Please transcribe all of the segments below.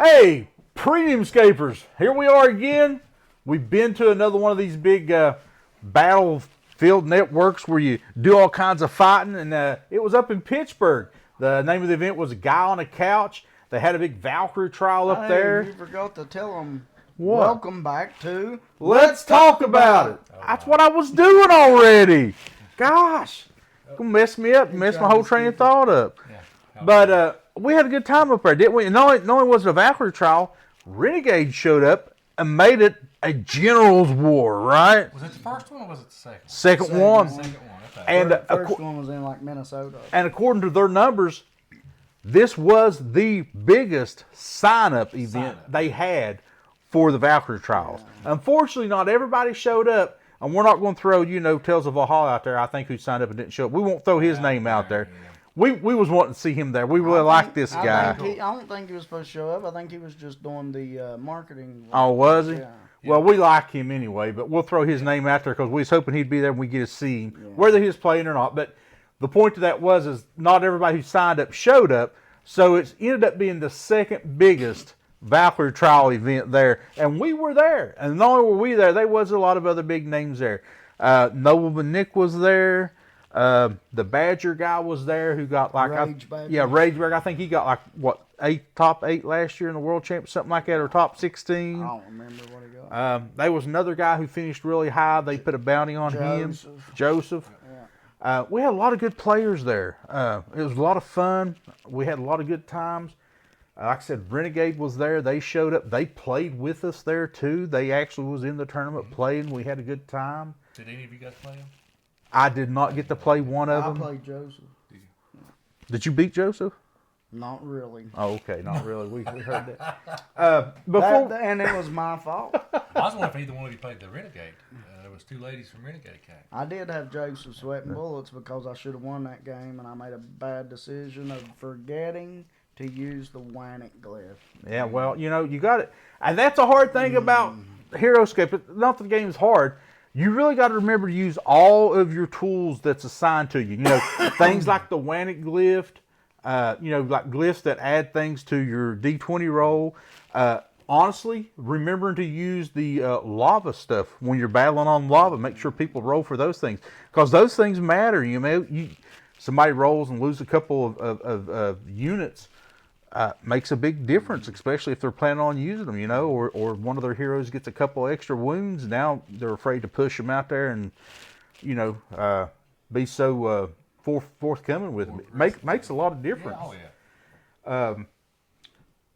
Hey, premium scapers, here we are again. We've been to another one of these big battlefield networks where you do all kinds of fighting, and it was up in Pittsburgh. The name of the event was A Guy on a Couch. They had a big Valkyrie trial up there. You forgot to tell them, what? Welcome back to Let's Talk About It. That's what I was doing already. Gosh, gonna mess me up, mess my whole train of thought up. Yeah. But we had a good time up there, didn't we? And not only was it a Valkyrie trial, Renegade showed up and made it a general's war, right? Was it the first one or was it the second? Second one. Second one, okay. And the first one was in like Minnesota. And according to their numbers, this was the biggest sign-up event they had for the Valkyrie trials. Yeah. Unfortunately, not everybody showed up, and we're not going to throw, Tales of Valhalla out there, I think, who signed up and didn't show up. We won't throw his name out there. Yeah. We was wanting to see him there. We really like this guy. I don't think he was supposed to show up. I think he was just doing the marketing. Oh, was he? Yeah. Well, we like him anyway, but we'll throw his name out there because we was hoping he'd be there when we get to see him, whether he was playing or not. But the point of that is not everybody who signed up showed up, so it ended up being the second biggest Valkyrie trial event there, and we were there. And not only were we there, there was a lot of other big names there. Nobleman Nick was there. The Badger guy was there who got like Rage Badger. I think he got like what top 8 last year in the world championship, something like that, or top 16. I don't remember what he got. There was another guy who finished really high. They put a bounty on him, Joseph. Yeah. We had a lot of good players there. It was a lot of fun. We had a lot of good times. Like I said, Renegade was there. They showed up. They played with us there too. They actually was in the tournament playing. We had a good time. Did any of you guys play them? I did not get to play one of them. I played Joseph. Did you beat Joseph? Not really. Oh, okay, not really. We heard that. And it was my fault. I was wondering if either one of you played the Renegade. There was 2 ladies from Renegade came. I did have Joseph sweating bullets because I should have won that game, and I made a bad decision of forgetting to use the Wannick glyph. Yeah, well, you got it. And that's a hard thing about Heroscape. Not that the game's hard. You really got to remember to use all of your tools that's assigned to you. Things like the Wannick glyph, like glyphs that add things to your D20 roll. Honestly, remembering to use the lava stuff when you're battling on lava. Make sure people roll for those things, because those things matter. Somebody rolls and loses a couple of units. Makes a big difference, especially if they're planning on using them, or one of their heroes gets a couple extra wounds. Now they're afraid to push them out there and, be so forthcoming with them. It makes a lot of difference. Yeah, oh yeah.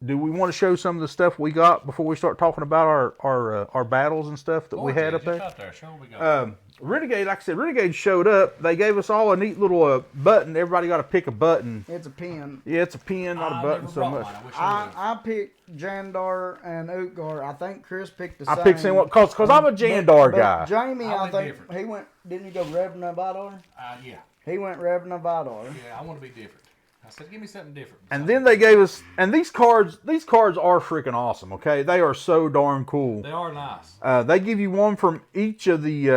Do we want to show some of the stuff we got before we start talking about our battles and stuff that we had up there? Show what we got. Renegade, like I said, Renegade showed up. They gave us all a neat little button. Everybody got to pick a button. It's a pin. Yeah, it's a pin, not a button so much. I picked Jandar and Utgar. I think Chris picked the same. I picked same one because I'm a Jandar guy. Jamie, I think he went. Didn't you go Revna Vidar? Yeah. He went Revna Vidar. Yeah, I want to be different. I said, give me something different. And then they gave us, and these cards are freaking awesome. Okay, they are so darn cool. They are nice. They give you one from each of these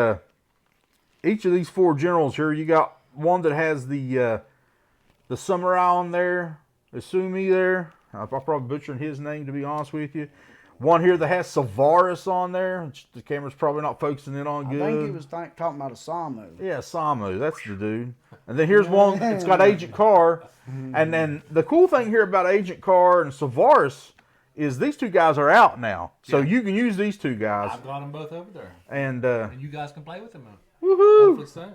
4 generals here. You got one that has the samurai on there, Isumi there. I'm probably butchering his name, to be honest with you. One here that has Savaris on there, which the camera's probably not focusing in on good. I think he was talking about a Samu. Yeah, Samu, that's the dude. And then here's one, it's got Agent Carr. And then the cool thing here about Agent Carr and Savaris is these 2 guys are out now. So you can use these 2 guys. I've got them both over there. And you guys can play with them. Woohoo!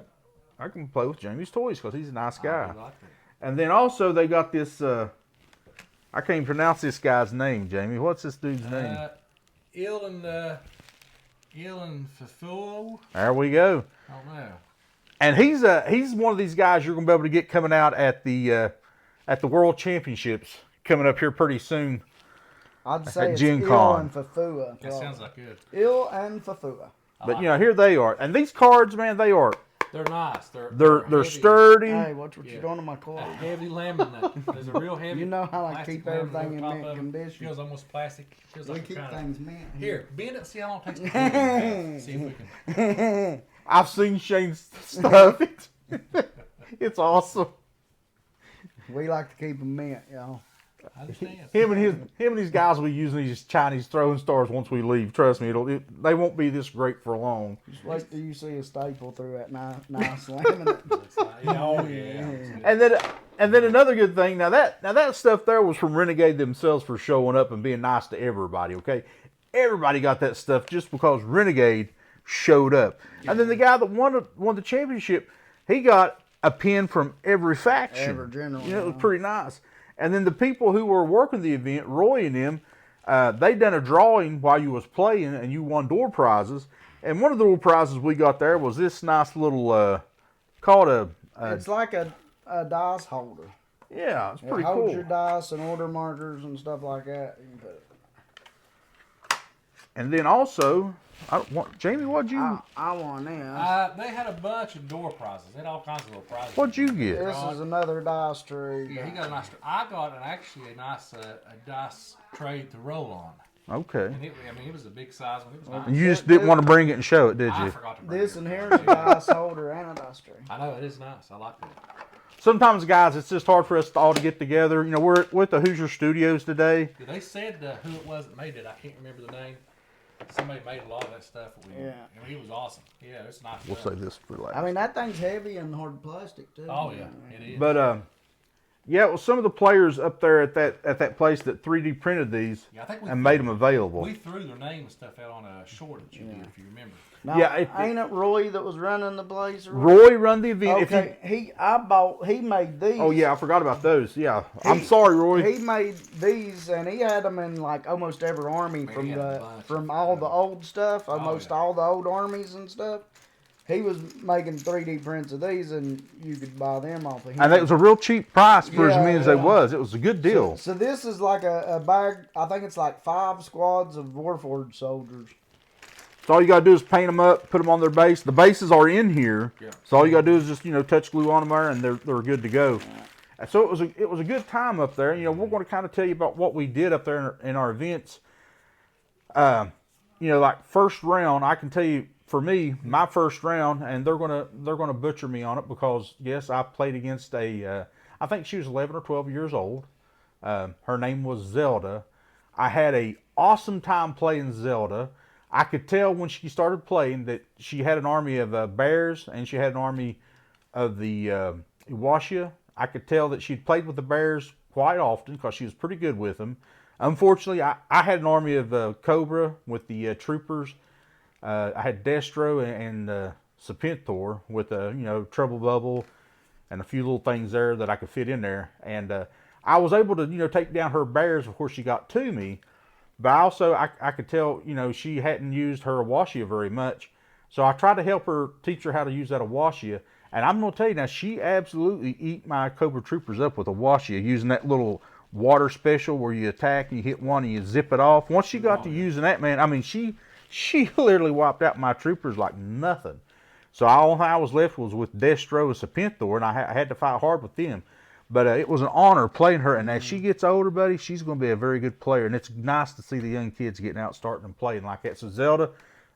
I can play with Jamie's toys because he's a nice guy. Like and then also they got this, I can't even pronounce this guy's name, Jamie. What's this dude's name? Ilan Fafuo. There we go. I don't know. And he's one of these guys you're going to be able to get coming out at the World Championships coming up here pretty soon. I'd say it's Gen Il Con. and Fafua. That sounds like good. Il and Fafua. But here they are, and these cards, man, they're nice. They're sturdy. Hey, watch what you're doing to my card. Heavy laminate. There's a real heavy. You know how I keep everything in mint condition. Feels almost plastic. Feels we like keep things mint. Here, bend it. See how long it takes to bend it. See if we can. I've seen Shane's stuff. It's awesome. We like to keep them mint, y'all. I understand. Him and his guys will be using these Chinese throwing stars once we leave. Trust me, they won't be this great for long. Just wait till you see a staple through that nice laminate. It's like, oh yeah. And then another good thing. Now that stuff there was from Renegade themselves for showing up and being nice to everybody. Okay, everybody got that stuff just because Renegade showed up. And then the guy that won the championship, he got a pin from every faction. Every general. It was pretty nice. And then the people who were working the event, Roy and them, they done a drawing while you was playing, and you won door prizes. And one of the door prizes we got there was this nice little, called a... It's like a dice holder. Yeah, it's pretty it holds cool. your dice and order markers and stuff like that. You can put it. And then also, Jamie, what'd you... I won this. They had a bunch of door prizes. They had all kinds of little prizes. What'd you get? This is another dice tree. Yeah, he got a nice. I got actually a nice a dice tray to roll on. Okay. And it was a big size one. It was nice. You just didn't want to bring it and show it, did I you? forgot to bring This it. and here's a dice holder and a dice tray. I know it is nice. I like it. Sometimes, guys, it's just hard for us all to get together. You know, we're with the Hoosier Studios today. Yeah, they said who it was that made it. I can't remember the name. Somebody made a lot of that stuff. Yeah. I mean, it was awesome. Yeah, it's nice. We'll stuff. save this for later. I mean, that thing's heavy and hard plastic too. Oh yeah, it is. But yeah, well, some of the players up there at that place that 3D printed these Yeah, I think and made them available. we threw their name and stuff out on a short that you did, if you remember. Now, Yeah, ain't it Roy that was running the place? Roy run the event. Okay, he made these. Oh yeah, I forgot about those. Yeah, I'm sorry, Roy. He made these, and he had them in like almost every army Man, from he had a bunch from of all them. the old stuff, almost yeah. all the old armies and stuff. He was making 3D prints of these, and you could buy them off of him. And it was a real cheap price for as Yeah, many as they yeah. was. It was a good deal. So this is like a bag. I think it's like 5 squads of Warforged soldiers. So all you gotta do is paint them up, put them on their base. The bases are in here, Yeah. so all you gotta do is just touch glue on them there, and they're good to go. And so it was a good time up there. You know, we're going to kind of tell you about what we did up there in our events. You know, like first round, I can tell you for me, my first round, and they're gonna butcher me on it because yes, I played against I think she was 11 or 12 years old. Her name was Zelda. I had a awesome time playing Zelda. I could tell when she started playing that she had an army of bears and she had an army of the Iwashia. I could tell that she'd played with the bears quite often because she was pretty good with them. Unfortunately, I had an army of Cobra with the troopers. I had Destro and Serpentor with Trouble Bubble and a few little things there that I could fit in there. And I was able to take down her bears before she got to me. But also, I could tell, she hadn't used her Awashia very much. So I tried to help her, teach her how to use that Awashia. And I'm going to tell you now, she absolutely eat my Cobra Troopers up with Awashia, using that little water special where you attack and you hit one and you zip it off. Once she got to using that, man, I mean, she literally wiped out my troopers like nothing. So all I was left was with Destro and Serpentor, and I had to fight hard with them. But it was an honor playing her, and as she gets older, buddy, she's going to be a very good player. And it's nice to see the young kids getting out, starting and playing like that. So Zelda,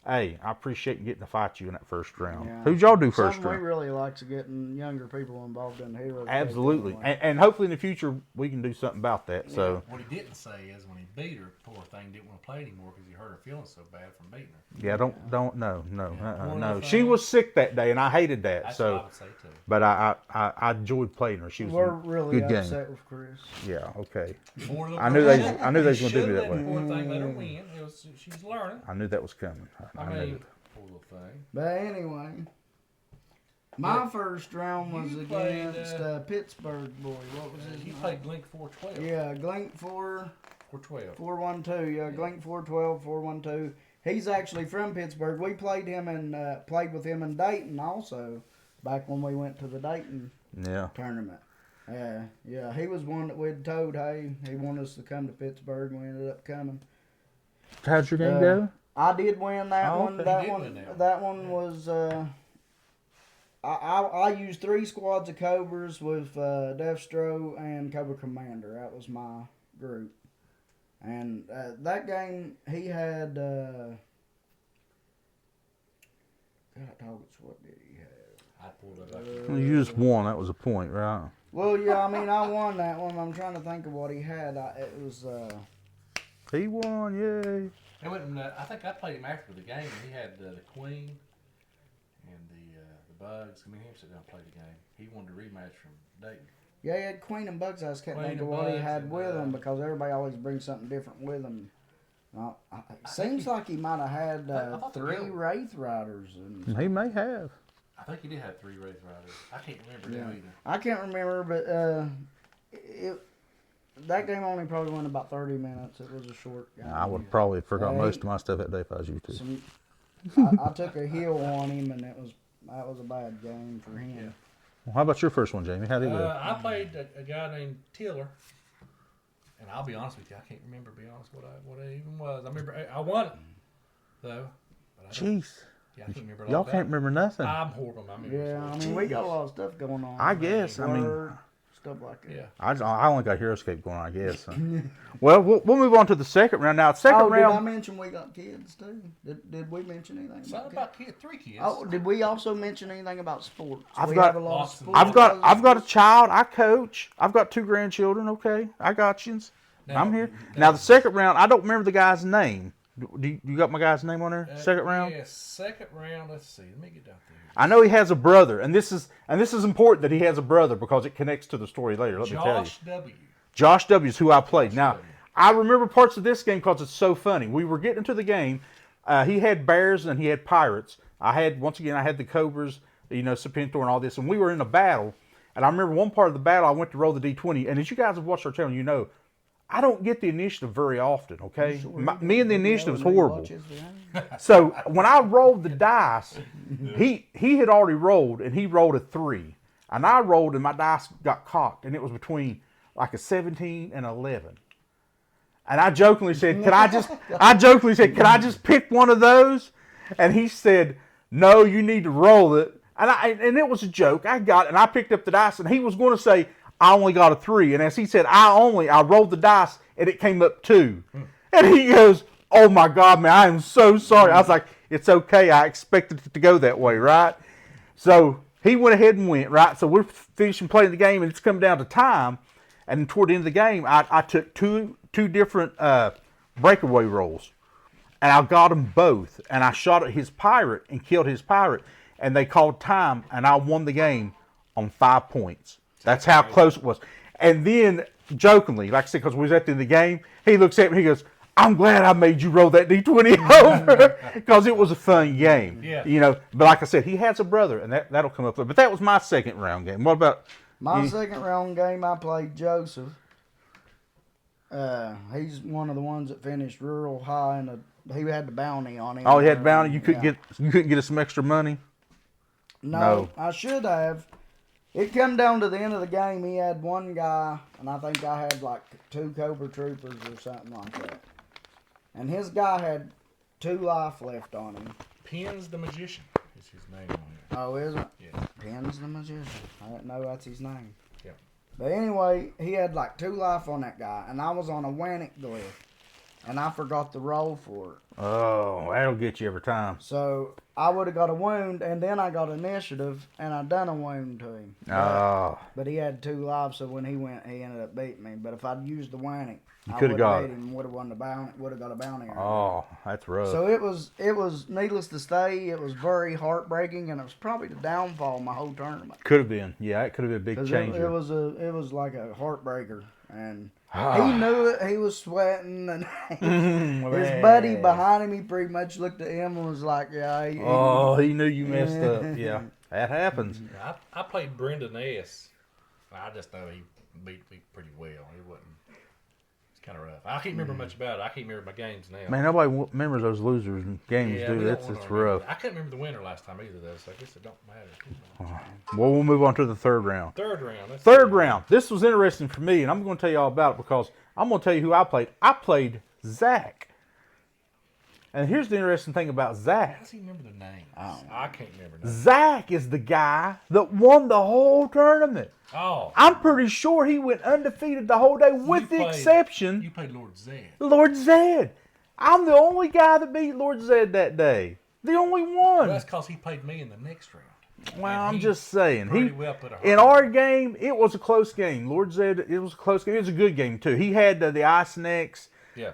hey, I appreciate getting to fight you in that first round. Yeah. Who'd y'all do first Something round? we really like to getting younger people involved in heroes. Absolutely, and hopefully in the future we can do something about that. So What he didn't say is when he beat her, poor thing didn't want to play anymore because he hurt her feeling so bad from beating her. yeah, no, Poor no. little She thing. was sick that day, and I hated that. That's So, what I would say too. but I enjoyed playing her. She was We're a really good game. upset with Chris. Yeah, okay. Poor little I knew girl. they was gonna do me that Should've let way. the Poor thing let her win. She's learning. I knew that was coming. I knew mean, it. poor little thing. But anyway, my Yeah. first round was You played, against Pittsburgh boy. What was his He name? played Glink 412. Yeah, Glink 412. 412. Yeah, Glink 412, 412. He's actually from Pittsburgh. We played him and played with him in Dayton also, back when we went to the Dayton Yeah. tournament. Yeah, he was one that we'd told, hey, he wanted us to come to Pittsburgh, and we ended up coming. How'd your game go? I did win that Oh, one. okay. That You did one. win that one. That one was. I used 3 squads of Cobras with Deathstroke and Cobra Commander. That was my group. And that game, he had. God, doggone, what did he have? I pulled it up. You just won. That was a point, right? Well, yeah, I mean, I won that one. I'm trying to think of what he had. It was. He won, yay. It went, I think I played him after the game, and he had the queen and the bugs. I mean, he sit down and play the game. He wanted a rematch from Dayton. Yeah, he had Queen and Bugs. I just can't Queen think of and what he Bugs had and, with him because everybody always brings something different with them. It seems like he might have had I thought 3 the Wraith Riders. And He may have. I think he did have 3 Wraith Riders. I can't remember them either. I can't remember, but that game only probably went about 30 minutes. It was a short game. I would probably forgot most of my stuff that day if I was you too. I took a heal on him, and that was a bad game for him. Yeah. Well, how about your first one, Jamie? How did it go? I played a guy named Tiller, and I'll be honest with you, I can't remember. Be honest, what it even was. I remember I won it though. But Jeez. Yeah, I can't remember. a lot Y'all of that. can't remember nothing. I'm horrible. I remember. Yeah, I mean, we got a lot of stuff going on. I guess. I mean, Word, stuff like that. Yeah. I only got Heroscape going, I guess. Well, we'll move on to the second round now. Second Did I round. mention we got kids too? Did we mention anything Something about about 3 kids. Oh, did we also mention anything about sports? I've We got- have a lot of Lots of- sports. I've got a child. I coach. I've got 2 grandchildren. Okay, I got you. I'm here. Now the second round. I don't remember the guy's name. Do you got my guy's name on there? Second round. Yeah, second round. Let's see. Let me get down there. I know he has a brother, and this is important that he has a brother because it connects to the story later. Let me tell you. Josh W. Josh W. is who I played. Josh Now, W. I remember parts of this game because it's so funny. We were getting into the game. He had bears and he had pirates. I had the cobras, Serpentor and all this, and we were in a battle. And I remember one part of the battle, I went to roll the D20, and as you guys have watched our channel, I don't get the initiative very often, okay? Me and the initiative is horrible. So when I rolled the dice, he had already rolled, and he rolled a 3. And I rolled, and my dice got cocked, and it was between like a 17 and 11. And I jokingly said, can I just pick one of those? And he said, no, you need to roll it. And it was a joke. And I picked up the dice, and he was going to say, I only got a 3. And as he said, I rolled the dice, and it came up 2. And he goes, oh my God, man, I am so sorry. I was like, it's okay. I expected it to go that way, right? So he went ahead and went, right? So we're finishing playing the game, and it's come down to time. And toward the end of the game, I took two different breakaway rolls. And I got them both. And I shot at his pirate and killed his pirate. And they called time, and I won the game on 5 points. That's how close it was. And then, jokingly, like I said, because we was at the end of the game, he looks at me and he goes, I'm glad I made you roll that D20 over because it was a fun game. Yeah. But like I said, he has a brother, and that'll come up. But that was my second round game. What about my second round game? I played Joseph. He's one of the ones that finished real high, and he had the bounty on him. Oh, he had bounty. You couldn't get us some extra money. No, I should have. It come down to the end of the game. He had one guy, and I think I had like 2 Cobra Troopers or something like that. And his guy had 2 life left on him. Pins the Magician is his name on here. Oh, is it? Yeah. Pins the Magician. I didn't know that's his name. Yeah. But anyway, he had like 2 life on that guy, and I was on a Wannick glyph, and I forgot to roll for it. Oh, that'll get you every time. So I would have got a wound, and then I got initiative, and I done a wound to him. Oh. But he had 2 lives, so when he went, he ended up beating me. But if I'd used the Wannick, I coulda would got have it. beat him. Would have won the bounty. Would have got a bounty. on him. Oh, that's rough. So it was needless to say, it was very heartbreaking, and it was probably the downfall of my whole tournament. Could have been. Yeah, it could have been a big 'Cause change. it was like a heartbreaker, and he knew it. He was sweating, and his buddy behind him, he pretty much looked at him and was like, "Yeah." He knew you messed up. Yeah, that happens. I played Brendan S. I just know he beat me pretty well. It wasn't. It's kind of rough. I can't remember much about it. I can't remember my games now. Man, nobody remembers those losers in games, Yeah, dude. we don't It's wanna rough. remember. I couldn't remember the winner last time either, though, so I guess it don't matter. Well, we'll move on to the third round. Third round. Let's Third see. round. This was interesting for me, and I'm going to tell you all about it because I'm going to tell you who I played. I played Zach. And here's the interesting thing about How Zach. does he remember the name? I can't remember. Zach is the guy that won the whole tournament. Oh. I'm pretty sure he went undefeated the whole day, with the exception You played Lord Zed. Lord Zed. I'm the only guy that beat Lord Zed that day. The only one. Well, that's because he played me in the next round. Well, And I'm he just saying. pretty well put a hurt In on our him. game, it was a close game. Lord Zed, it was a close game. It was a good game, too. He had the ice necks. Yeah.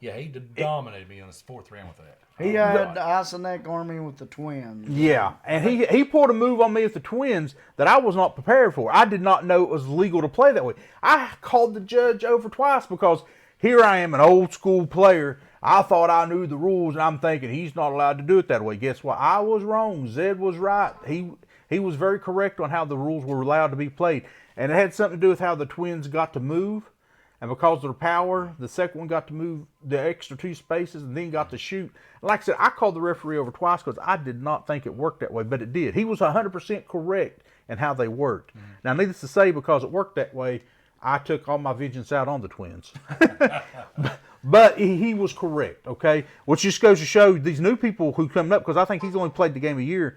He dominated me on his 4th round with that. He had the Isoneck army with the twins. Yeah, and he pulled a move on me with the twins that I was not prepared for. I did not know it was legal to play that way. I called the judge over twice because here I am, an old school player. I thought I knew the rules, and I'm thinking he's not allowed to do it that way. Guess what? I was wrong. Zed was right. He was very correct on how the rules were allowed to be played, and it had something to do with how the twins got to move. And because of their power, the second one got to move the extra 2 spaces and then got to shoot. Like I said, I called the referee over twice because I did not think it worked that way, but it did. He was 100% correct in how they worked. Mm-hmm. Now, needless to say, because it worked that way, I took all my vengeance out on the twins. But he was correct, okay? Which just goes to show these new people who come up, because I think he's only played the game a year,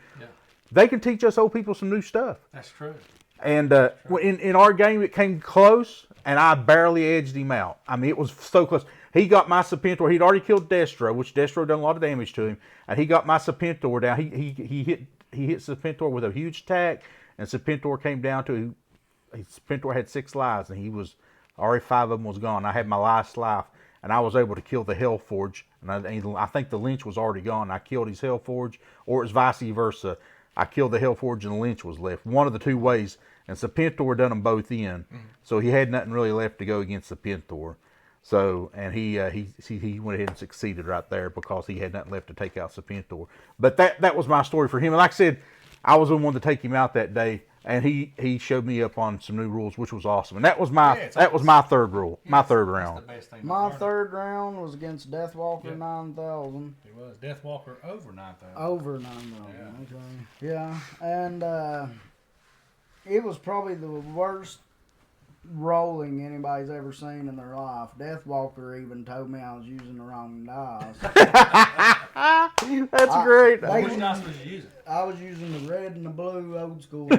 they can teach us old people some new stuff. That's true. And in our game, it came close, and I barely edged him out. I mean, it was so close. He got my Serpentor. He'd already killed Destro, which Destro done a lot of damage to him, and he got my Serpentor down. He hit Serpentor with a huge attack, and Serpentor came down to. Serpentor had 6 lives, and he was already 5 of them was gone. I had my last life, and I was able to kill the Hellforge, and I think the Lynch was already gone. I killed his Hellforge, or it's vice versa. I killed the Hellforge and the Lynch was left. One of the 2 ways. And Serpentor done them both in. Mm-hmm. So he had nothing really left to go against Serpentor. So, and he went ahead and succeeded right there because he had nothing left to take out Serpentor. But that was my story for him. And like I said, I was the one to take him out that day. And he showed me up on some new rules, which was awesome. And that was my 3rd rule, my 3rd round. My 3rd round was against Deathwalker 9000. It was Deathwalker over 9000. Over 9000. Okay. Yeah, and it was probably the worst rolling anybody's ever seen in their life. Deathwalker even told me I was using the wrong dice. That's great. Which dice was you using? I was using the red and the blue old school. I'm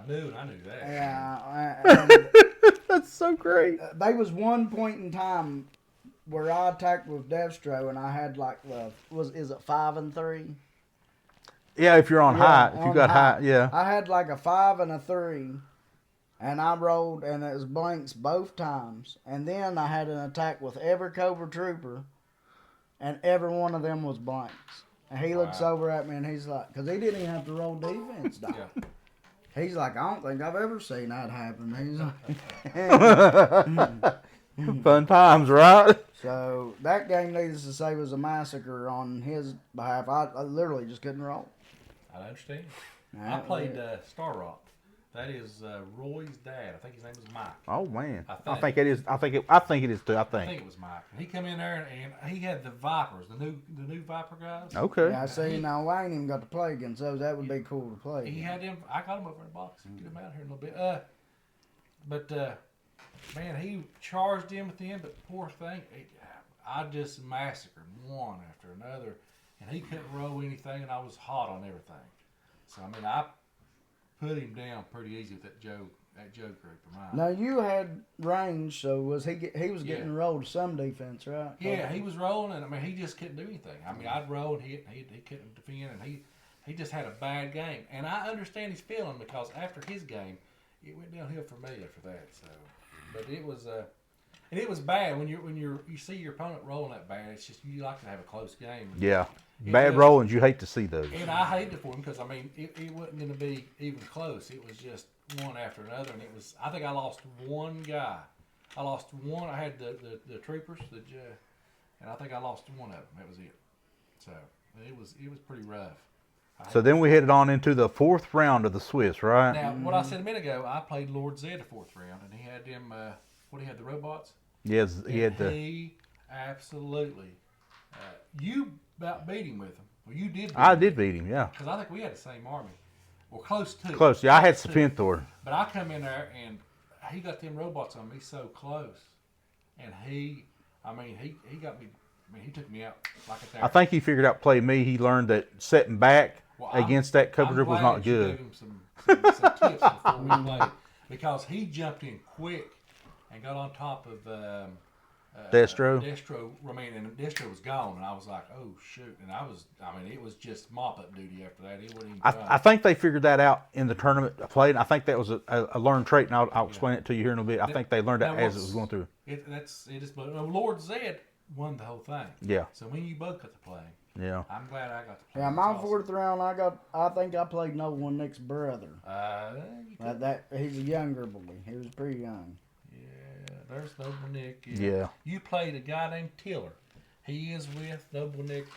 new, and I knew that. Yeah, that's so great. There was one point in time where I attacked with Destro, and I had like is it 5 and 3? Yeah, if you're on high, if you got high, yeah. I had like a 5 and a 3, and I rolled, and it was blanks both times. And then I had an attack with every Cobra Trooper, and every one of them was blanks. And he looks over at me, and he's like, because he didn't even have to roll defense die. He's like, I don't think I've ever seen that happen. He's like, fun times, right? So that game, needless to say, was a massacre on his behalf. I literally just couldn't roll. I understand. I played Star Rock. That is Roy's dad. I think his name was Mike. Oh man, I think it is. I think it is too. I think it was Mike. And he come in there and he had the Vipers, the new Viper guys. Okay. Yeah, I see. Now I ain't even got to play against those. That would be cool to play. He had them. I got him over in the box. Get him out here in a little bit. Man, he charged him at the end. But poor thing, I just massacred one after another, and he couldn't roll anything, and I was hot on everything. So I mean, I put him down pretty easy with that Joe group of mine. Now you had range, so was he was getting rolled some defense, right? Yeah, he was rolling, and I mean he just couldn't do anything. I mean I'd roll and he couldn't defend, and he just had a bad game. And I understand his feeling because after his game, it went downhill for me after that. So, but it was and it was bad when you see your opponent rolling that bad. It's just you like to have a close game. Yeah. Bad rollings, you hate to see those. And I hated it for him because, I mean, it wasn't going to be even close. It was just one after another. And I think I lost one guy. I lost one. I had the troopers, and I think I lost one of them. That was it. So it was pretty rough. So then we headed on into the 4th round of the Swiss, right? Now, what I said a minute ago, I played Lord Zed the 4th round, and he had them, he had the robots? Yes, he had He absolutely, you about beat him with them. Well, you did. I did beat him, yeah. Because I think we had the same army. Well, close to. Close, yeah. I had Serpentor. But I come in there and he got them robots on me so close, and he got me. I mean, he took me out like a there. I think he figured out play me. He learned that setting back against that cover grip was not good. Gave him some tips before we played because he jumped in quick and got on top of Destro. And Destro was gone, and I was like, oh shoot, and it was just mop up duty after that. It wasn't even I think they figured that out in the tournament I played. I think that was a learned trait, and I'll explain it to you here in a bit. I think they learned that as it was going through. Lord Zed won the whole thing. Yeah. So when you both got to play, yeah, I'm glad I got to play. Yeah, my fourth round, I think I played Noble Nick's brother. He's a younger boy. He was pretty young. Yeah, there's Noble Nick. Yeah. You played a guy named Tiller. He is with Noble Nick.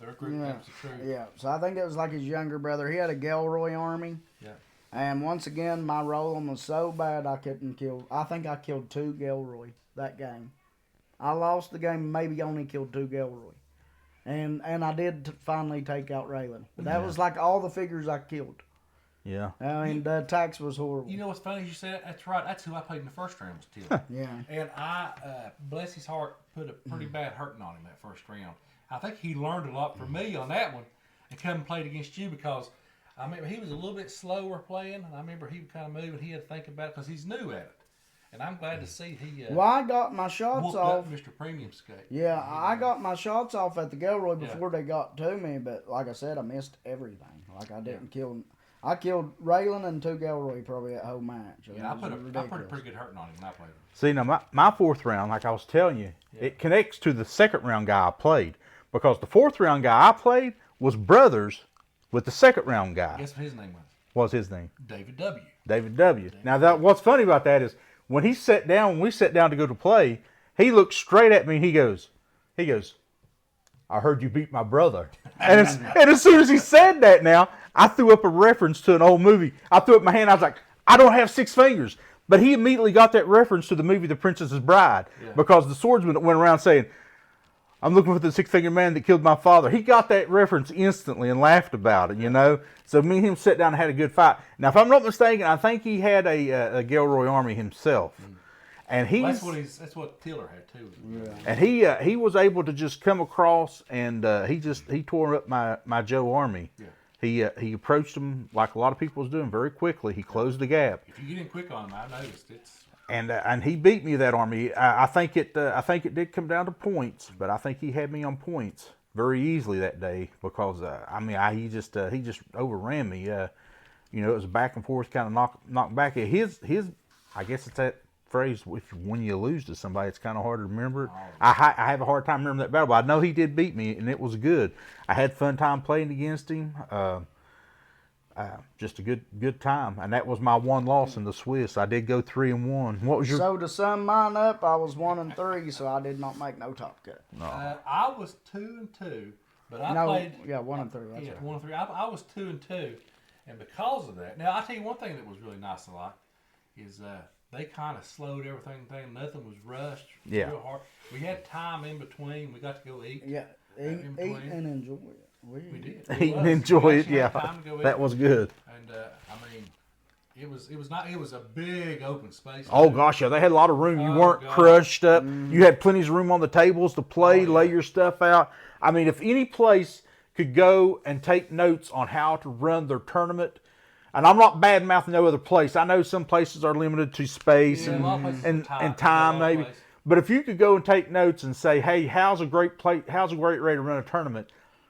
Their group name's the Truth. Yeah, so I think it was like his younger brother. He had a Gelroy army. Yeah. And once again, my rolling was so bad I couldn't kill. I think I killed 2 Gelroy that game. I lost the game, maybe only killed 2 Gelroy. And I did finally take out Raylan. But that was like all the figures I killed. Yeah. I mean, the attacks was horrible. You know what's funny? You said that's right. That's who I played in the first round was Tiller. Yeah. And I, bless his heart, put a pretty bad hurting on him that first round. I think he learned a lot from me on that one and come and played against you because I remember he was a little bit slower playing. And I remember he would kind of move and he had to think about it because he's new at it. And I'm glad to see he well, I got my shots off. Mr. Premium Skate. Yeah, I got my shots off at the Gelroy before they got to me, but like I said, I missed everything. Like I didn't kill. I killed Raylan and 2 Gelroy probably that whole match. I put a pretty good hurting on him when I played him. See, now my fourth round, like I was telling you, it connects to the second round guy I played because the fourth round guy I played was brothers with the second round guy. Guess what his name was? What's his name? David W. David W. Now, what's funny about that is when we sat down to go to play, he looked straight at me and he goes, I heard you beat my brother. And as soon as he said that now, I threw up a reference to an old movie. I threw up my hand. I was like, I don't have 6 fingers. But he immediately got that reference to the movie The Princess's Bride because the swordsman went around saying, I'm looking for the 6-fingered man that killed my father. He got that reference instantly and laughed about it, you know. So me and him sat down and had a good fight. Now, if I'm not mistaken, I think he had a Gelroy army himself. And that's what Tiller had too. Yeah. And he was able to just come across and he tore up my Joe army. Yeah. He approached him like a lot of people was doing very quickly. He closed the gap. If you get in quick on him, I noticed it's. And he beat me that army. I think it did come down to points, but I think he had me on points very easily that day because he just overran me. It was a back and forth kind of knock back. His I guess it's that phrase when you lose to somebody, it's kind of hard to remember it. I have a hard time remembering that battle, but I know he did beat me, and it was good. I had fun time playing against him. Just a good time, and that was my one loss in the Swiss. I did go 3-1. What was your? So to sum mine up, I was 1-3, so I did not make no top cut. No. I was 2-2, but I played. Yeah, 1-3. That's yeah, right. 1-3. I was 2-2, and because of that, now I'll tell you one thing that was really nice a lot is they kind of slowed everything down. Nothing was rushed. Yeah. Real hard. We had time in between. We got to go eat. Yeah, eat and enjoy it. We did. Eat and enjoy it. Yeah, that was good. And it was a big open space. Oh gosh, yeah, they had a lot of room. You weren't crushed up. You had plenty of room on the tables to play, lay your stuff out. I mean, if any place could go and take notes on how to run their tournament, and I'm not bad mouthing no other place. I know some places are limited to space and time maybe. But if you could go and take notes and say, hey, how's a great way to run a tournament?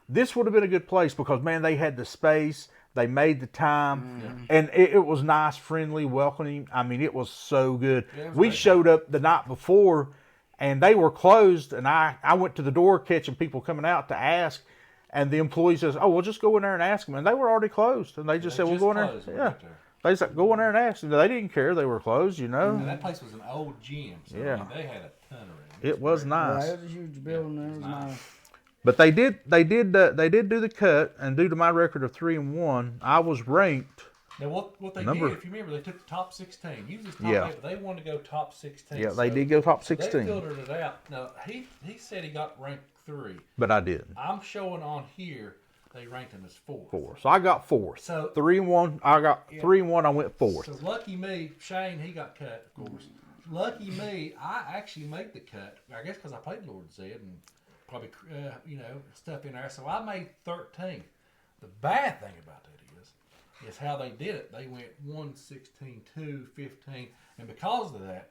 This would have been a good place because, man, they had the space. They made the time. And it was nice, friendly, welcoming. I mean, it was so good. Yeah, we showed up the night before, and they were closed. And I went to the door catching people coming out to ask. And the employee says, oh, well, just go in there and ask them. And they were already closed. And they just said, well, go in there. Yeah. They said, go in there and ask them. They didn't care. They were closed, you know. And that place was an old gym. So I mean, they had a ton of room. It was nice. Yeah, it was a huge building. It was nice. But they did do the cut, and due to my record of 3-1, I was ranked. Now what they did, if you remember, they took the top 16. Usually it's top 8, but they wanted to go top 16. Yeah, they did go top 16. They filtered it out. Now he said he got ranked 3. But I didn't. I'm showing on here they ranked him as 4. So I got 4th. So 3-1. I got 3-1. I went 4th. So lucky me, Shane, he got cut, of course. Lucky me, I actually made the cut. I guess because I played Lord Zed and probably stuff in there. So I made 13. The bad thing about that is how they did it. They went 1-16, 2-15, and because of that,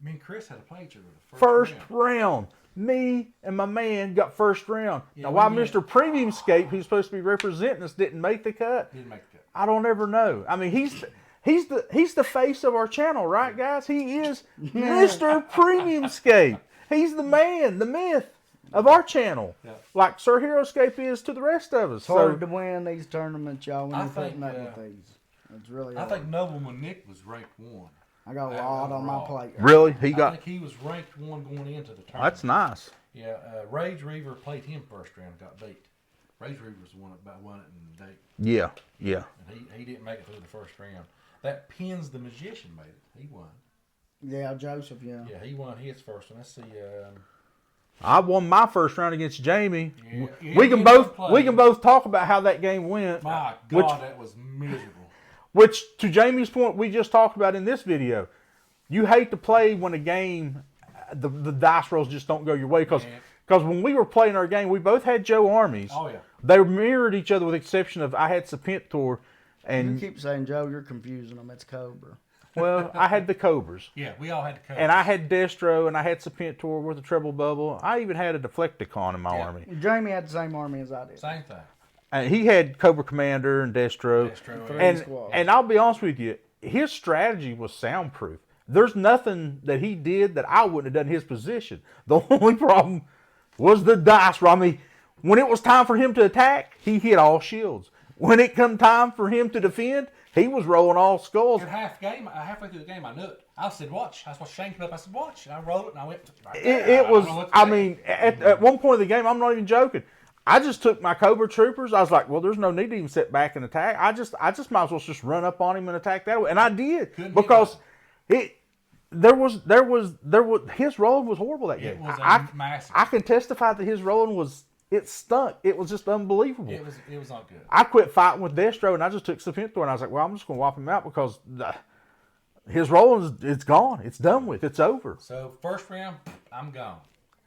Me and Chris had to play each other the First round. Me and my man got first round. Yeah, now, why we did. Mr. Premiumscape, who's supposed to be representing us, didn't make the cut, Didn't make the cut. I don't ever know. I mean, he's the face of our channel, right, guys? He is Mr. Premiumscape. He's the man, the myth of our channel, like Sir Heroscape is to the rest of us. It's hard to win these tournaments, y'all, when you're putting up with these. It's really hard. I think Nobleman Nick was ranked 1. I got a lot on my plate. Really? I think he was ranked 1 going into the tournament. That's nice. Yeah, Rage Reaver played him first round and got beat. Rage Reaver was the one that won it in the date. Yeah, yeah. And he didn't make it through the first round. That Pins the Magician made it. He won. Yeah, Joseph, yeah. Yeah, he won his first one. Let's see. I won my first round against Jamie. Yeah, we can both talk about how that game went. My God, that was miserable. Which, to Jamie's point, we just talked about in this video. You hate to play when a game, the dice rolls just don't go your way. Because when we were playing our game, we both had Joe armies. Oh, yeah. They mirrored each other with the exception of I had Serpentor. And you keep saying, Joe, you're confusing them. It's Cobra. Well, I had the Cobras. Yeah, we all had the Cobras. And I had Destro, and I had Serpentor with a treble bubble. I even had a Deflecticon in my army. Jamie had the same army as I did. Same thing. And he had Cobra Commander and Destro. And I'll be honest with you, his strategy was soundproof. There's nothing that he did that I wouldn't have done in his position. The only problem was the dice roll. I mean, when it was time for him to attack, he hit all shields. When it come time for him to defend, he was rolling all skulls. At halfway through the game, I knew it. I said, watch. I was shanking up. I said, watch. And I rolled it, and I went. At one point of the game, I'm not even joking. I just took my Cobra Troopers. I was like, well, there's no need to even sit back and attack. I just might as well just run up on him and attack that way. And I did. Because his rolling was horrible that game. It was massive. I can testify that his rolling it stunk. It was just unbelievable. It was not good. I quit fighting with Destro and I just took Serpentor and I was like, well, I'm just going to wipe him out because his rolling it's gone. It's done with. It's over. So first round, I'm gone.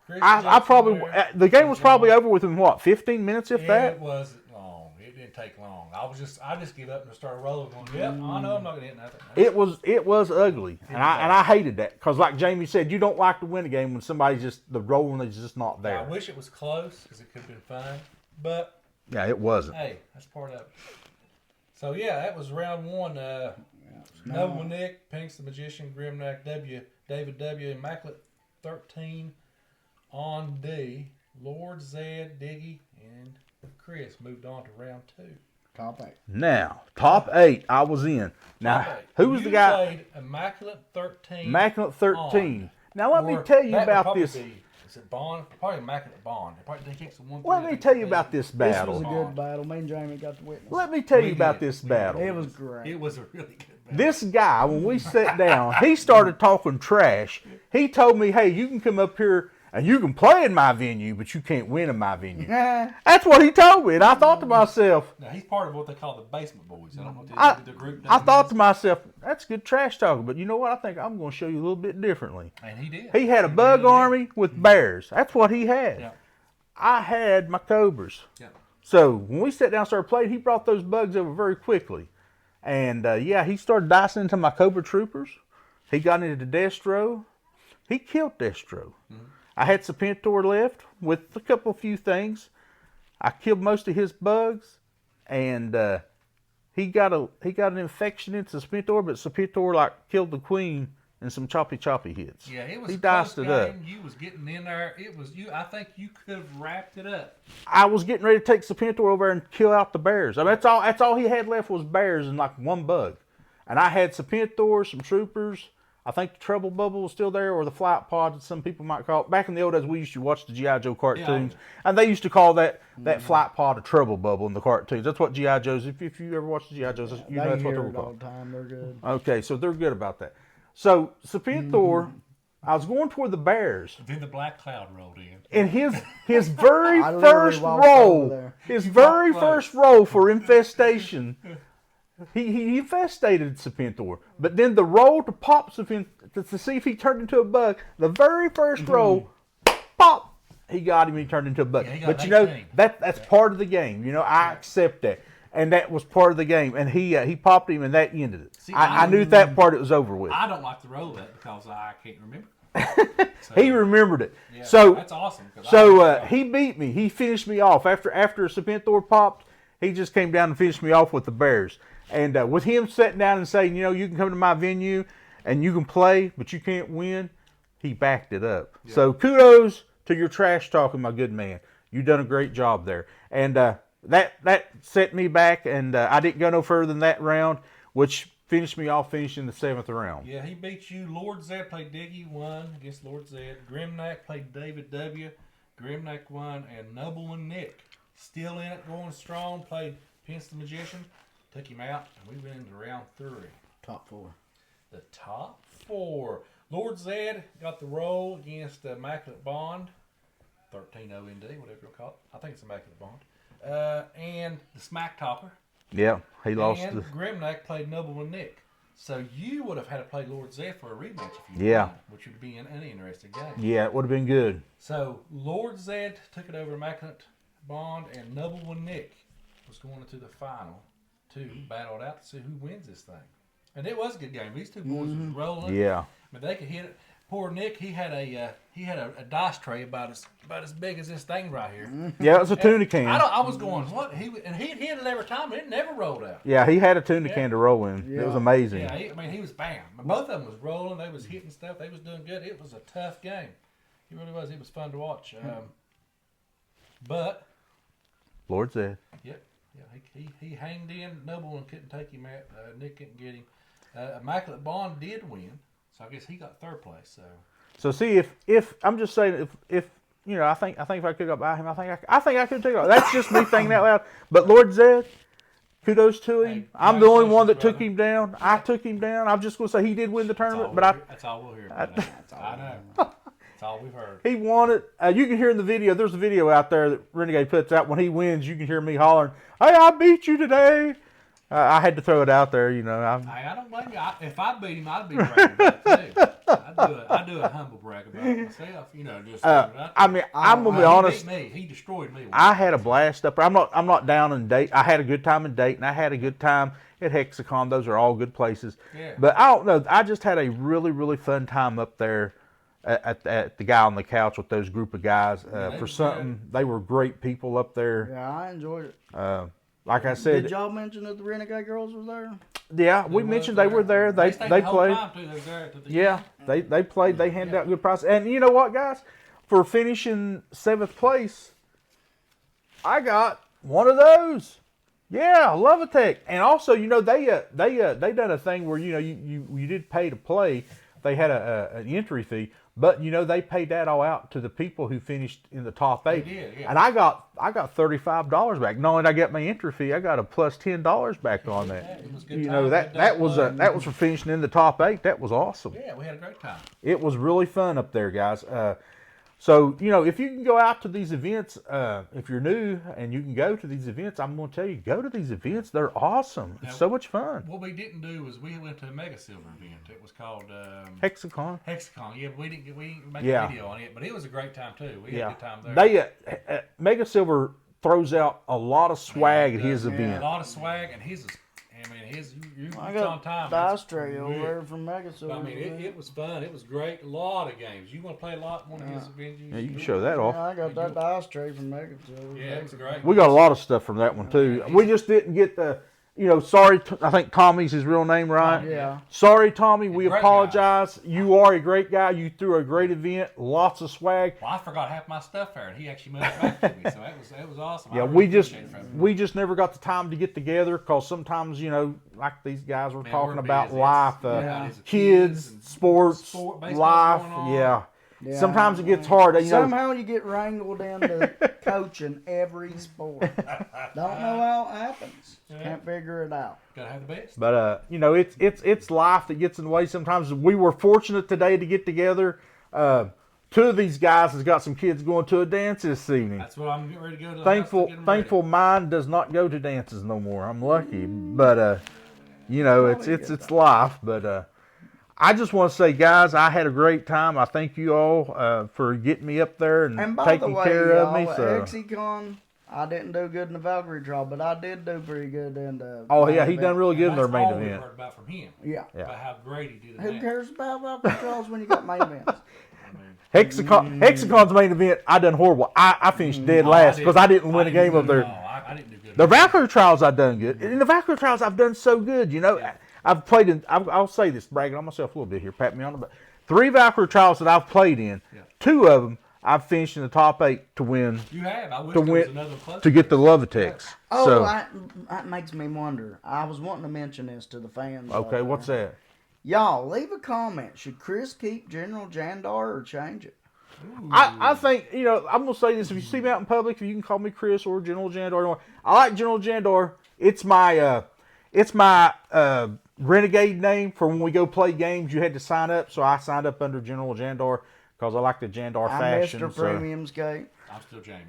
The game was probably over within 15 minutes, if that? It wasn't long. It didn't take long. I just give up and started rolling. Going, yep, I know I'm not gonna hit nothing. It was ugly, and I hated that because, like Jamie said, you don't like to win a game when somebody's the rolling is just not there. I wish it was close because it could have been fun, but yeah, it wasn't. Hey, that's part of it. So yeah, that was round 1. Noble Nick, Pinks the Magician, Grimnack W, David W, Immaculate 13. On D, Lord Zed, Diggy, and Chris moved on to round 2. Top 8. Now, top 8, I was in. Now, who was the guy? Played Immaculate 13. Immaculate 13. Now, let me tell you about this. Is it Bond? Probably Immaculate Bond. They takes the one. Let me tell you about this battle. This was a good battle. Me and Jamie got to witness. Let me tell you about this battle. It was great. It was a really good battle. This guy, when we sat down, he started talking trash. He told me, hey, you can come up here and you can play in my venue, but you can't win in my venue. That's what he told me. And I thought to myself. Now, he's part of what they call the Basement Boys. I don't know what the group I thought to myself, that's good trash talking. But you know what? I think I'm going to show you a little bit differently. And he did. He had a bug army with bears. That's what he had. Yeah. I had my Cobras. Yeah. So when we sat down and started playing, he brought those bugs over very quickly. And he started dicing into my Cobra Troopers. He got into Destro. He killed Destro. Mm-hmm. I had Serpentor left with a few things. I killed most of his bugs, and he got an infection into Serpentor, but Serpentor killed the queen and some choppy hits. Yeah, it was. He diced it up. You was getting in there. It was you. I think you could have wrapped it up. I was getting ready to take Serpentor over and kill out the bears. I mean, that's all he had left was bears and one bug, and I had Serpentor, some troopers. I think the treble bubble was still there, or the flight pod, as some people might call it. Back in the old days, we used to watch the G.I. Joe cartoons, and they used to call that flight pod a treble bubble in the cartoons. That's what G.I. Joes, if you ever watch the G.I. Joes, you know that's what they're called. All the time. They're good. Okay, so they're good about that. So, Serpentor, I was going toward the bears. Then the black cloud rolled in. And his very first roll for infestation, he infestated Serpentor. But then the roll to pop Serpentor, to see if he turned into a bug, the very first roll, pop, he got him, he turned into a bug. Yeah, but you know, that's part of the game. You know, I accept that. and that was part of the game. And he popped him, and that ended it. See, I knew that part it was over with. I don't like to roll that because I can't remember. So, He remembered it. yeah, So that's awesome. he beat me. He finished me off after Serpentor popped. He just came down and finished me off with the Bears. And with him sitting down and saying, you can come to my venue and you can play, but you can't win. He backed it up. Yeah. So kudos to your trash talking, my good man. You done a great job there. And that set me back, and I didn't go no further than that round, which finished me off finishing the 7th round. Yeah, he beat you. Lord Zed played Diggy, won against Lord Zed. Grimnack played David W. Grimnack won, and Nobleman Nick, still in it, going strong, played Pence the Magician. Took him out, and we went into round 3. Top 4. The top 4. Lord Zed got the roll against Immaculate Bond. 13-0 ND, whatever you'll call it. I think it's Immaculate Bond. And the Smack Talker. Yeah, he lost. And Grimnack played Nobleman Nick. So you would have had to play Lord Zed for a rematch if you won, which would be an interesting game. Yeah, it would have been good. So Lord Zed took it over Immaculate Bond, and Nobleman Nick was going into the final to battle it out to see who wins this thing. And it was a good game. These two boys was rolling. Yeah. I mean, they could hit it. Poor Nick, he had a dice tray about as big as this thing right here. Yeah, it was a tuna can. I was going, what? He'd hit it every time, and it never rolled out. Yeah, he had a tuna can to roll in. Yeah. It was amazing. Yeah, he was bam. Both of them was rolling. They was hitting stuff. They was doing good. It was a tough game. It really was. It was fun to watch. But Lord Zed. Yep. Yeah, he hanged in. Nobleman couldn't take him out. Nick couldn't get him. Immaculate Bond did win, so I guess he got 3rd place. So see, if I'm just saying, if I think if I could go by him, I think I could take it off. That's just me thinking out loud. But Lord Zed, kudos to him. Hey, I'm the only one that took him down. I took him down. I'm just going to say he did win the tournament, that's all we'll hear about that. I know. That's all we've heard. He won it. You can hear in the video. There's a video out there that Renegade puts out when he wins. You can hear me hollering, "Hey, I beat you today." I had to throw it out there, I don't blame you. If I beat him, I'd be bragging about it too. I'd do a humble brag about it myself. Just. I'm gonna be honest. He beat me. He destroyed me. I had a blast up there. I'm not down in Dayton. I had a good time in Dayton. I had a good time at Hexacon. Those are all good places. Yeah. But I don't know. I just had a really, really fun time up there at the guy on the couch with those group of guys. For something, they were great people up there. Yeah, I enjoyed it. Like I said, did y'all mention that the Renegade girls were there? Yeah, we mentioned they were there. They played. Yeah, they played. They handed out good prizes. And you know what, guys? For finishing 7th place, I got one of those. Yeah, Lovatech. And also, they done a thing where you did pay to play. They had an entry fee. But they paid that all out to the people who finished in the top 8. They did, yeah. And I got $35 back. Not only did I get my entry fee, I got a plus $10 back on that. It was good that was for finishing in the top 8. That was awesome. Yeah, we had a great time. It was really fun up there, guys. So, if you can go out to these events, if you're new and you can go to these events, I'm going to tell you, go to these events. They're awesome. It's so much fun. What we didn't do was we went to a Mega Silver event. It was called Hexacon. Yeah, but we didn't make a video on it, but it was a great time too. We had a good time there. They Mega Silver throws out a lot of swag at his event. A lot of swag, and his. I got on time. Dice tray over there from Mega Silver. It was fun. It was great. A lot of games. You want to play a lot one of his events? Yeah, you can show that off. Yeah, I got that dice tray from Mega Silver. Yeah, it was great. We got a lot of stuff from that one too. We just didn't get the. Sorry, I think Tommy's his real name, right? Yeah. Sorry, Tommy, we apologize. Guy. You are a great guy. You threw a great event, lots of swag. Well, I forgot half my stuff there, and he actually moved it back to me, so it was awesome. Yeah, we just never got the time to get together because sometimes, like these guys were talking about life, kids, sports, life. Yeah. Yeah, sometimes it gets hard. Somehow you get wrangled into coaching every sport. Don't know how it happens. Can't figure it out. Gotta have the best. But it's life that gets in the way sometimes. We were fortunate today to get together. 2 of these guys has got some kids going to a dance this evening. That's what I'm getting ready to go to. Thankful mine does not go to dances no more. I'm lucky, but it's life. But I just want to say, guys, I had a great time. I thank you all for getting me up there and taking care of me. So. Hexacon, I didn't do good in the Valkyrie trial, but I did do pretty good in the. Oh yeah, he event. done really good in their That's main all we've event. heard about from him. Yeah. About how great he did in Who that. cares about Valkyrie trials when you got main events? Hexicon's main event, I done horrible. I finished dead last because I didn't win a game of their. No, I didn't do good. The Valkyrie trials I done good. In the Valkyrie trials I've done so good. You know, Yeah. I've played in. I'll say this, bragging on myself a little bit here, pat me on the back. 3 Valkyrie trials that I've played in. Yeah. 2 of them I've finished in the top 8 to win. You have. I wish To there was win another close. to get the Lovitex. Oh, So that makes me wonder. I was wanting to mention this to the fans. okay, what's that? Y'all, leave a comment. Should Chris keep General Jandar or change it? I think, you know, I'm going to say this. If you see me out in public, you can call me Chris or General Jandar. I like General Jandar. It's my renegade name for when we go play games. You had to sign up, so I signed up under General Jandar because I like the Jandar I'm fashion. Mr. So Premium Skate. I'm still Jamie.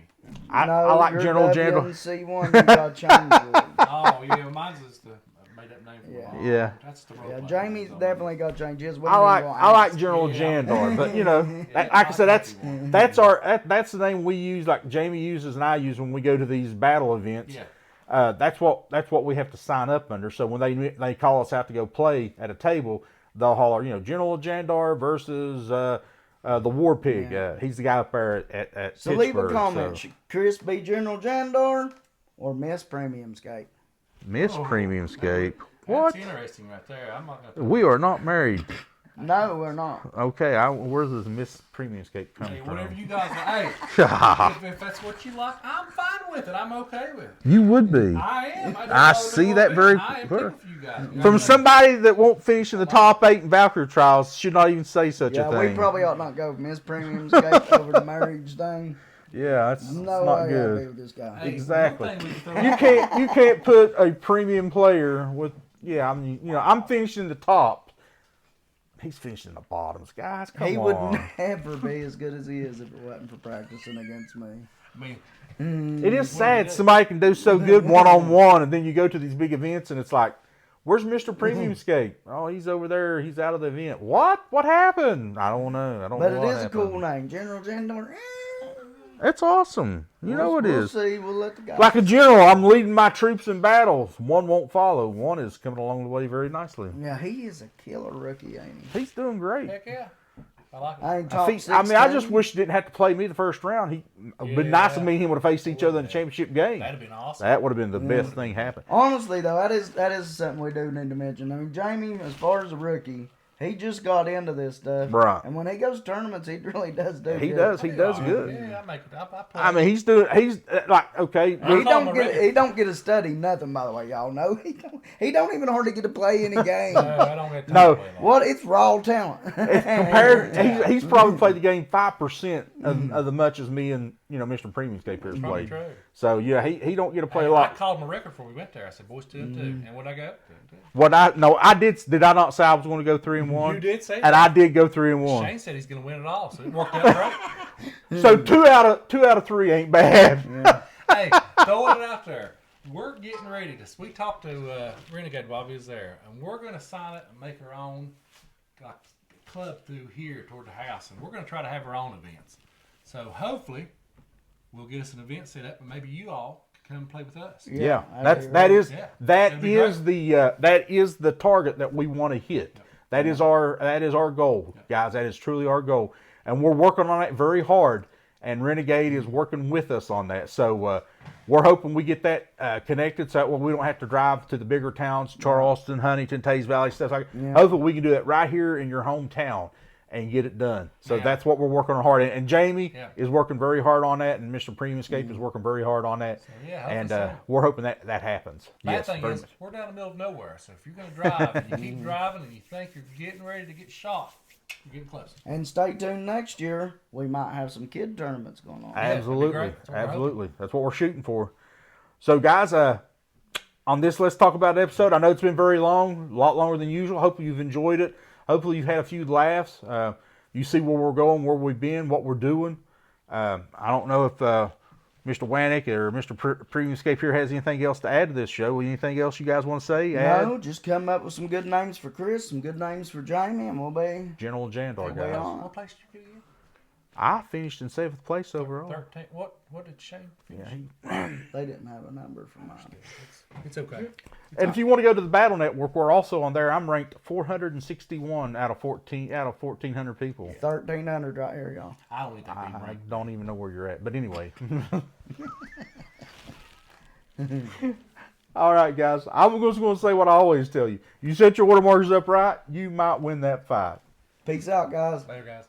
I No, like you're General Jandar. WNC1, you got to change it. Oh, yeah, mine's just a made-up name for Yeah. a while. Yeah. That's the Yeah, role Jamie's play. definitely got to change his. I like General Yeah. Jandar, but you know, like I said, that's the name we use. Like Jamie uses and I use when we go to these battle events. Yeah. That's what we have to sign up under. So when they call us out to go play at a table, they'll holler, you know, General Jandar versus the War Pig. Yeah. He's the guy up there at So Pittsburgh. leave a comment. So. Should Chris be General Jandar or Miss Premium Skate? Miss Oh, Premium Scape. That's What? interesting right there. I'm not gonna. We are not married. No, we're not. Okay, where's this Miss Premium Scape coming Hey, from? whatever you guys like. Hey, if that's what you like, I'm fine with it. I'm okay with it. You would be. I am. I see that very I am clear. picking for you guys. From somebody that won't finish in the top 8 in Valkyrie trials, should not even say such Yeah, a thing. we probably ought not go Miss Premium Skate over the marriage thing. Yeah, that's No not way I'd be good. with this guy. Hey, Exactly. one thing we can throw You can't put a premium player with. Yeah, I mean, you know, I'm finishing the top. He's finishing the bottoms, guys. Come He on. would never be as good as he is if it wasn't for practicing against me. I mean, It is sad somebody can do so good one-on-one, and then you go to these big events, and it's like, where's Mr. Premium Skate? Oh, he's over there. He's out of the event. What? What happened? I don't know. I don't But know it what is a happened. cool name, General Jandar. It's awesome. You know it We'll is. see. We'll let the guy. Like a general, I'm leading my troops in battles. One won't follow. One is coming along the way very nicely. Yeah, he is a killer rookie, ain't he? He's doing great. heck yeah. I like it. I ain't top 16. I just wish he didn't have to play me the first round. It'd been nice if me and him would have faced each other in a championship game. That'd have been awesome. That would have been the best thing happen. Honestly, though, that is something we do need to mention. I mean, Jamie, as far as a rookie, he just got into this stuff. Right. And when he goes to tournaments, he really does do He good. does. He I do does all good. right. Yeah, I make it. I play. I mean, he's like, okay. He I'm don't on get my he don't get to study nothing, by the way, y'all know. He don't even hardly get to play any game. No, I don't get time No. to play long. What? It's raw talent. Compared, he's probably played the game 5% of the much as me and Mr. Premium Scape here has Probably played. true. So yeah, he don't get to play Hey, a lot. I called my record before we went there. I said, boys, 2 and 2. And what I got? 2 and 2. What I did. Did I not say I was going to go 3-1? You did say And that. I did go 3-1. Shane said he's going to win it all, so it worked out right. So 2 out of 3 ain't bad. Hey, throwing it out there. We're getting ready to. We talked to Renegade Bobby is there, and we're going to sign it and make our own club through here toward the house, and we're going to try to have our own events. So hopefully, we'll get us an event set up, and maybe you all can come play with us. Yeah, that'd be that great. is Yeah, that that'd be is the target that we want to hit. That is our goal, guys. That is truly our goal, and we're working on it very hard. And Renegade is working with us on that. So we're hoping we get that connected, so that way we don't have to drive to the bigger towns, Charleston, Huntington, Tays Valley, stuff like that. Yeah. Hopefully we can do that right here in your hometown and get it done. So Yeah. that's what we're working on hard. And Jamie Yeah. is working very hard on that, and Mr. Premium Escape is working very hard on that. yeah, hopefully and so. we're hoping that happens. Bad Yes, thing very is, much. we're down in the middle of nowhere, so if you're going to drive and you keep driving and you think you're getting ready to get shot, you're getting close. And stay tuned next year. We might have some kid tournaments going on. Absolutely, great. That's what we're absolutely. That's what we're shooting for. So, guys, on this Let's Talk About episode, I know it's been very long, a lot longer than usual. Hopefully you've enjoyed it. Hopefully you've had a few laughs. You see where we're going, where we've been, what we're doing. I don't know if Mr. Wannick or Mr. Premium Escape here has anything else to add to this show. Anything else you guys want to say? Add? No, just come up with some good names for Chris, some good names for Jamie, and we'll be. General Jandar, Way guys. on. What place did you get again? I finished in 7th place overall. 13. What did Shane finish? Yeah, They didn't have a number for mine. It's okay. and if you want to go to the Battle Network, we're also on there. I'm ranked 461 out of 1,400 people. 1,300 right here, y'all. I don't think I'm I ranked. don't even know where you're at, but anyway. All right, guys. I'm just going to say what I always tell you. You set your watermarkers up right, you might win that fight. Peace out, guys. Later, guys.